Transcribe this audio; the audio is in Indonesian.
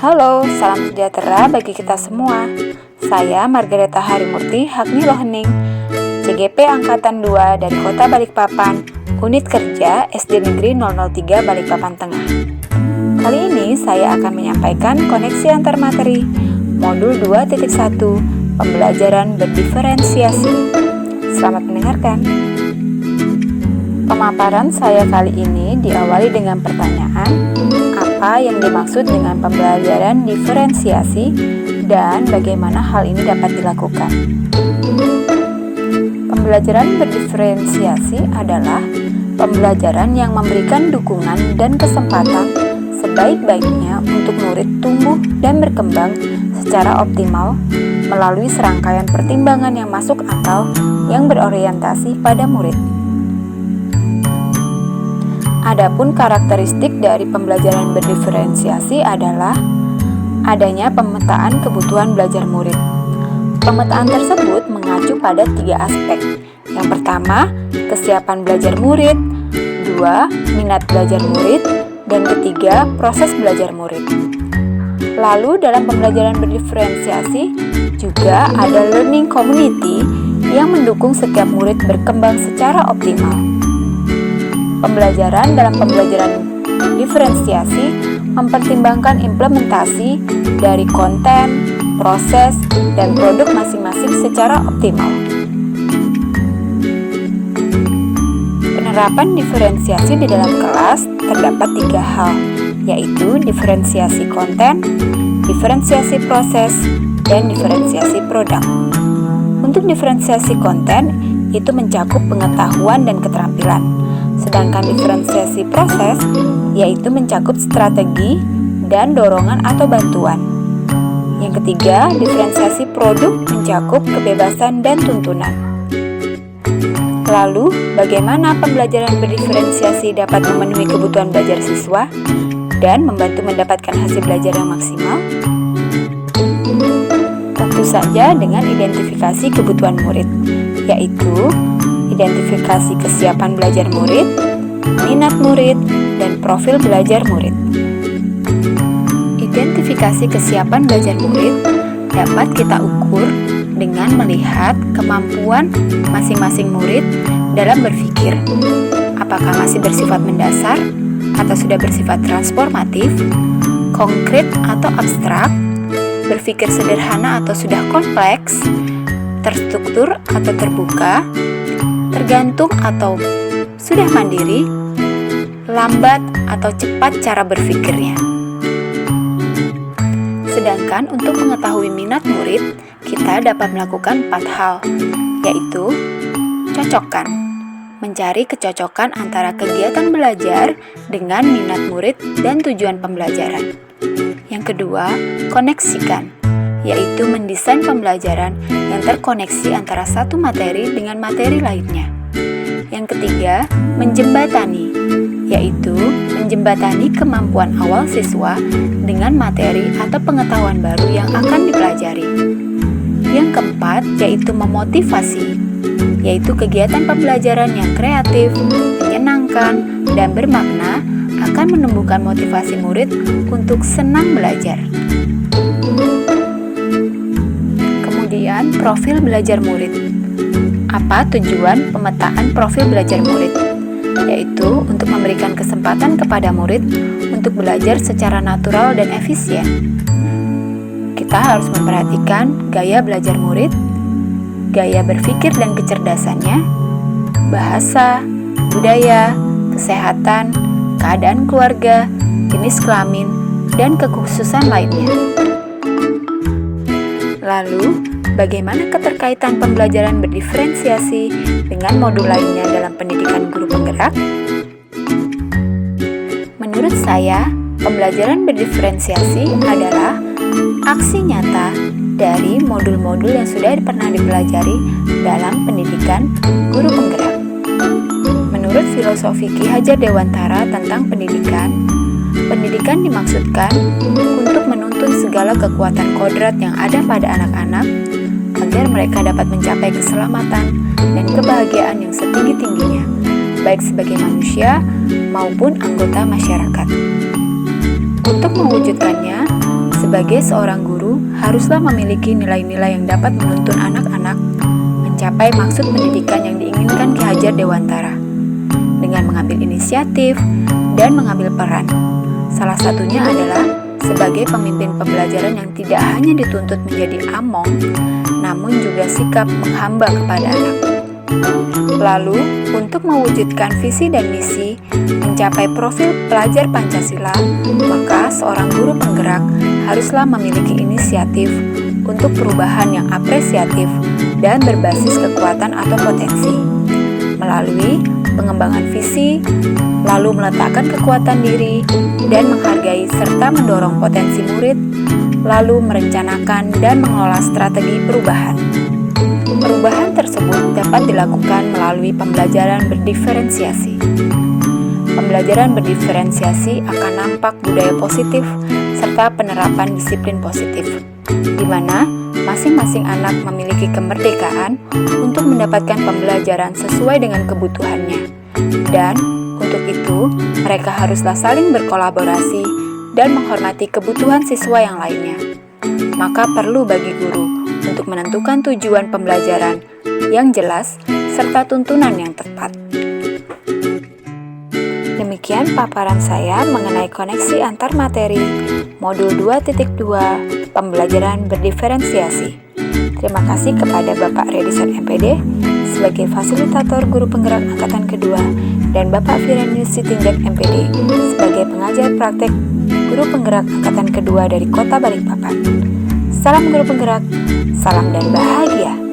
Halo, salam sejahtera bagi kita semua. Saya Margareta Harimurti Hakni Lohening, CGP Angkatan 2 dari Kota Balikpapan, Unit Kerja SD Negeri 003 Balikpapan Tengah. Kali ini saya akan menyampaikan koneksi antar materi Modul 2.1 Pembelajaran berdiferensiasi. Selamat mendengarkan. Pemaparan saya kali ini diawali dengan pertanyaan, apa yang dimaksud dengan pembelajaran diferensiasi dan bagaimana hal ini dapat dilakukan. Pembelajaran berdiferensiasi adalah pembelajaran yang memberikan dukungan dan kesempatan sebaik-baiknya untuk murid tumbuh dan berkembang secara optimal melalui serangkaian pertimbangan yang masuk akal yang berorientasi pada murid. Adapun karakteristik dari pembelajaran berdiferensiasi adalah adanya pemetaan kebutuhan belajar murid. Pemetaan tersebut mengacu pada 3 aspek. Yang pertama, kesiapan belajar murid, 2, minat belajar murid, dan ketiga, proses belajar murid. Lalu dalam pembelajaran berdiferensiasi juga ada learning community yang mendukung setiap murid berkembang secara optimal. Pembelajaran dalam pembelajaran diferensiasi mempertimbangkan implementasi dari konten, proses, dan produk masing-masing secara optimal. Penerapan diferensiasi di dalam kelas terdapat 3 hal, yaitu diferensiasi konten, diferensiasi proses, dan diferensiasi produk. Untuk diferensiasi konten, itu mencakup pengetahuan dan keterampilan. Sedangkan diferensiasi proses yaitu mencakup strategi dan dorongan atau bantuan. Yang ketiga, diferensiasi produk mencakup kebebasan dan tuntunan. Lalu, bagaimana pembelajaran berdiferensiasi dapat memenuhi kebutuhan belajar siswa dan membantu mendapatkan hasil belajar yang maksimal? Tentu saja dengan identifikasi kebutuhan murid, yaitu identifikasi kesiapan belajar murid, minat murid, dan profil belajar murid. Identifikasi kesiapan belajar murid dapat kita ukur dengan melihat kemampuan masing-masing murid dalam berpikir, apakah masih bersifat mendasar atau sudah bersifat transformatif, konkret atau abstrak, berpikir sederhana atau sudah kompleks, terstruktur atau terbuka, tergantung atau sudah mandiri, lambat atau cepat cara berpikirnya. Sedangkan untuk mengetahui minat murid, kita dapat melakukan 4 hal, yaitu cocokkan, mencari kecocokan antara kegiatan belajar dengan minat murid dan tujuan pembelajaran. Yang kedua, koneksikan, yaitu mendesain pembelajaran yang terkoneksi antara satu materi dengan materi lainnya. Yang ketiga, menjembatani, yaitu menjembatani kemampuan awal siswa dengan materi atau pengetahuan baru yang akan dipelajari. Yang keempat, yaitu memotivasi, yaitu kegiatan pembelajaran yang kreatif, menyenangkan, dan bermakna akan menumbuhkan motivasi murid untuk senang belajar. Kemudian, profil belajar murid. Apa tujuan pemetaan profil belajar murid? Yaitu untuk memberikan kesempatan kepada murid untuk belajar secara natural dan efisien. Kita harus memperhatikan gaya belajar murid, gaya berpikir dan kecerdasannya, bahasa, budaya, kesehatan, keadaan keluarga, jenis kelamin, dan kekhususan lainnya. Lalu, bagaimana keterkaitan pembelajaran berdiferensiasi dengan modul lainnya dalam pendidikan guru penggerak? Menurut saya, pembelajaran berdiferensiasi adalah aksi nyata dari modul-modul yang sudah pernah dipelajari dalam pendidikan guru penggerak. Menurut filosofi Ki Hajar Dewantara tentang pendidikan, pendidikan dimaksudkan untuk menuntun segala kekuatan kodrat yang ada pada anak-anak agar mereka dapat mencapai keselamatan dan kebahagiaan yang setinggi-tingginya, baik sebagai manusia maupun anggota masyarakat. Untuk mewujudkannya, Sebagai seorang guru, haruslah memiliki nilai-nilai yang dapat menuntun anak-anak mencapai maksud pendidikan yang diinginkan Ki Hajar Dewantara dengan mengambil inisiatif dan mengambil peran. Salah satunya adalah sebagai pemimpin pembelajaran yang tidak hanya dituntut menjadi among, namun juga sikap menghamba kepada anak. Lalu, untuk mewujudkan visi dan misi mencapai profil pelajar Pancasila, maka seorang guru penggerak haruslah memiliki inisiatif untuk perubahan yang apresiatif dan berbasis kekuatan atau potensi. Melalui pengembangan visi, lalu meletakkan kekuatan diri dan menghargai serta mendorong potensi murid, lalu merencanakan dan mengelola strategi perubahan. Perubahan tersebut dapat dilakukan melalui pembelajaran berdiferensiasi. Pembelajaran berdiferensiasi akan nampak budaya positif serta penerapan disiplin positif, di mana masing-masing anak memiliki kemerdekaan untuk mendapatkan pembelajaran sesuai dengan kebutuhannya. Dan untuk itu, mereka haruslah saling berkolaborasi dan menghormati kebutuhan siswa yang lainnya. Maka perlu bagi guru untuk menentukan tujuan pembelajaran yang jelas serta tuntunan yang tepat. Demikian paparan saya mengenai koneksi antar materi modul 2.2 pembelajaran berdiferensiasi. Terima kasih kepada Bapak Redison MPD sebagai fasilitator guru penggerak angkatan kedua dan Bapak Firenius Sitinjak MPD sebagai pengajar praktek guru penggerak angkatan kedua dari Kota Balikpapan. Salam guru penggerak, salam dan bahagia.